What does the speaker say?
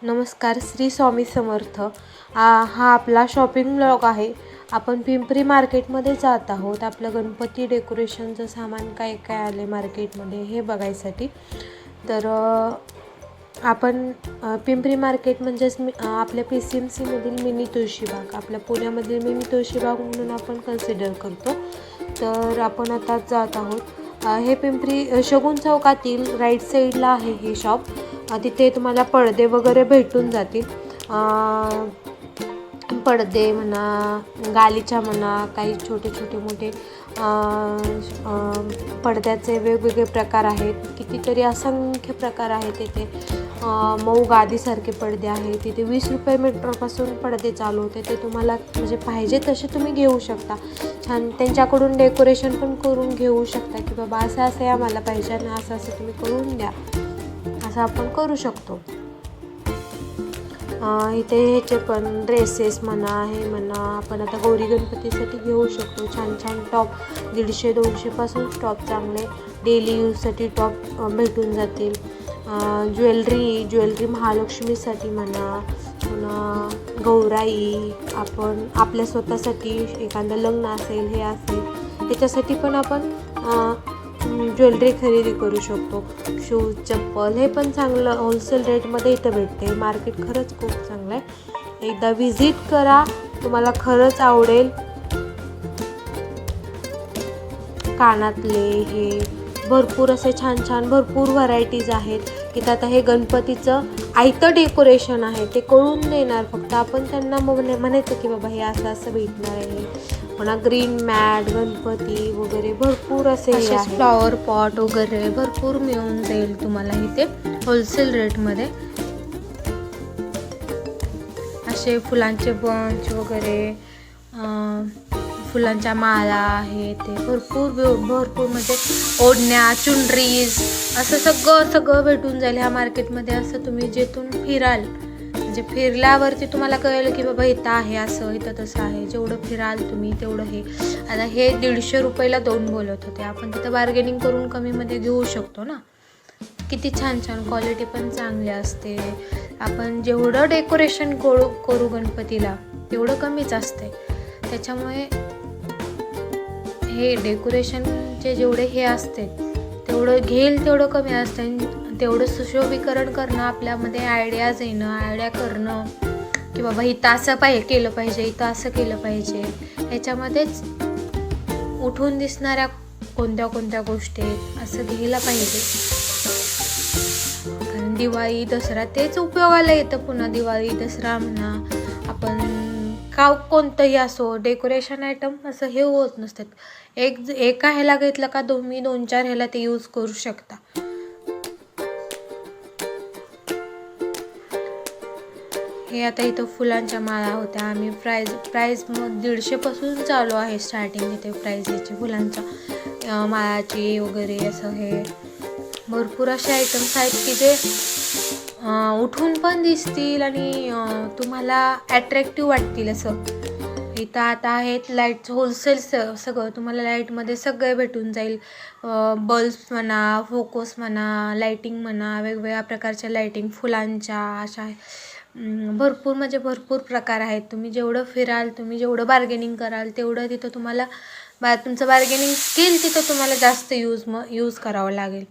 नमस्कार, श्री स्वामी समर्थ. हा आपला शॉपिंग ब्लॉग आहे. आपण पिंपरी मार्केटमध्ये जात आहोत. आपलं गणपती डेकोरेशनचं सामान काय काय आले मार्केटमध्ये हे बघायसाठी. तर आपण पिंपरी मार्केट म्हणजेच आपल्या PCMC मधील मिनी तुळशीबाग, आपल्या पुण्यामधील मिनी तुळशीबाग म्हणून आपण कन्सिडर करतो. तर आपण आता जात आहोत. हे पिंपरी शगुन चौकातील राईट साईडला आहे हे शॉप. तिथे तुम्हाला पडदे वगैरे भेटून जातील. पडदे म्हणा, गालीच्या म्हणा, काही छोटे छोटे मोठे पडद्याचे वेगवेगळे प्रकार आहेत. कितीतरी असंख्य प्रकार आहेत इथे. मऊ गादीसारखे पडदे आहेत. तिथे 20 रुपये मीटरपासून पडदे चालू होते. ते तुम्हाला म्हणजे पाहिजे तसे तुम्ही घेऊ शकता. छान त्यांच्याकडून डेकोरेशन पण करून घेऊ शकता की बाबा असं असं आम्हाला पाहिजे आणि असं असं तुम्ही करून द्या, असं आपण करू शकतो. इथे ह्याचे पण ड्रेसेस म्हणा, हे म्हणा, आपण आता गौरी गणपतीसाठी घेऊ शकतो. छान छान टॉप 150-200पासून टॉप चांगले डेली यूजसाठी टॉप भेटून जातील. ज्वेलरी महालक्ष्मीसाठी म्हणा, पुन्हा गौराई, आपण आपल्या स्वतःसाठी एखादं लग्न असेल, हे असेल, त्याच्यासाठी पण आपण ज्वेलरी खरेदी करू शकतो. शूज, चप्पल हे पण चांगलं होलसेल रेटमध्ये इथं भेटते. मार्केट खरंच खूप चांगलं आहे. एकदा व्हिजिट करा, तुम्हाला खरंच आवडेल. कानातले हे भरपूर असे छान छान भरपूर व्हरायटीज आहेत. इथं आता हे गणपतीचं आयतं डेकोरेशन आहे, ते करून देणार. फक्त आपण त्यांना म्हणायचं की बाबा हे असं असं भेटणार आहे. पुन्हा ग्रीन मॅट, गणपती वगैरे भरपूर असे फ्लॉवर पॉट वगैरे भरपूर मिळून जाईल तुम्हाला इथे होलसेल रेटमध्ये. असे फुलांचे बंच वगैरे, फुलांच्या माळा आहे, ते भरपूर म्हणजे ओढण्या, चुनरीज, असं सगळं भेटून जाईल ह्या मार्केटमध्ये. असं तुम्ही जेथून फिराल म्हणजे फिरल्यावरती तुम्हाला कळेल की बाबा इथं आहे असं, इथं तसं आहे. जेवढं फिराल तुम्ही तेवढं हे. आता हे 150 रुपयाला 2 बोलत होते. आपण तिथं बार्गेनिंग करून कमीमध्ये घेऊ शकतो ना. किती छान छान क्वालिटी पण चांगली असते. आपण जेवढं डेकोरेशन करू गणपतीला तेवढं कमीच असते. त्याच्यामुळे हे डेकोरेशनचे जेवढे हे असते तेवढं घेईल तेवढं कमी असतं. तेवढं सुशोभीकरण करणं, आपल्यामध्ये आयडियाज येणं, आयडिया करणं की बाबा इथं असं केलं पाहिजे, इथं असं केलं पाहिजे. ह्याच्यामध्येच उठून दिसणाऱ्या कोणत्या कोणत्या गोष्टी आहेत असं घ्यायला पाहिजे. कारण दिवाळी, दसरा तेच उपयोगाला येतं. पुन्हा दिवाळी, दसरा म्हणा, आपण कोणतंही असो डेकोरेशन आयटम असं हे होत नसतात. एका ह्याला घेतलं का तुम्ही 2-4 ह्याला ते यूज करू शकता. हे आता इथं फुलांच्या माळा होत्या. आम्ही प्राईज 150पासून चालू आहे स्टार्टिंग इथे प्राईज याची फुलांच्या माळाची वगैरे. असं हे भरपूर असे आयटम्स आहेत की जे उठून पण दिसतील आणि तुम्हाला ॲट्रॅक्टिव्ह वाटतील. असं इथं आता आहेत लाईट होलसेल सगळं तुम्हाला लाईटमध्ये सगळे भेटून जाईल. बल्ब्स म्हणा, फोकस म्हणा, लाईटिंग म्हणा, वेगवेगळ्या प्रकारच्या लाईटिंग, फुलांच्या अशा भरपूर म्हणजे भरपूर प्रकार आहेत. तुम्ही जेवढं फिराल, तुम्ही जेवढं बार्गेनिंग कराल तेवढं तिथं तुम्हाला तुमचं बार्गेनिंग स्किल तिथं तुम्हाला जास्त यूज करावं लागेल.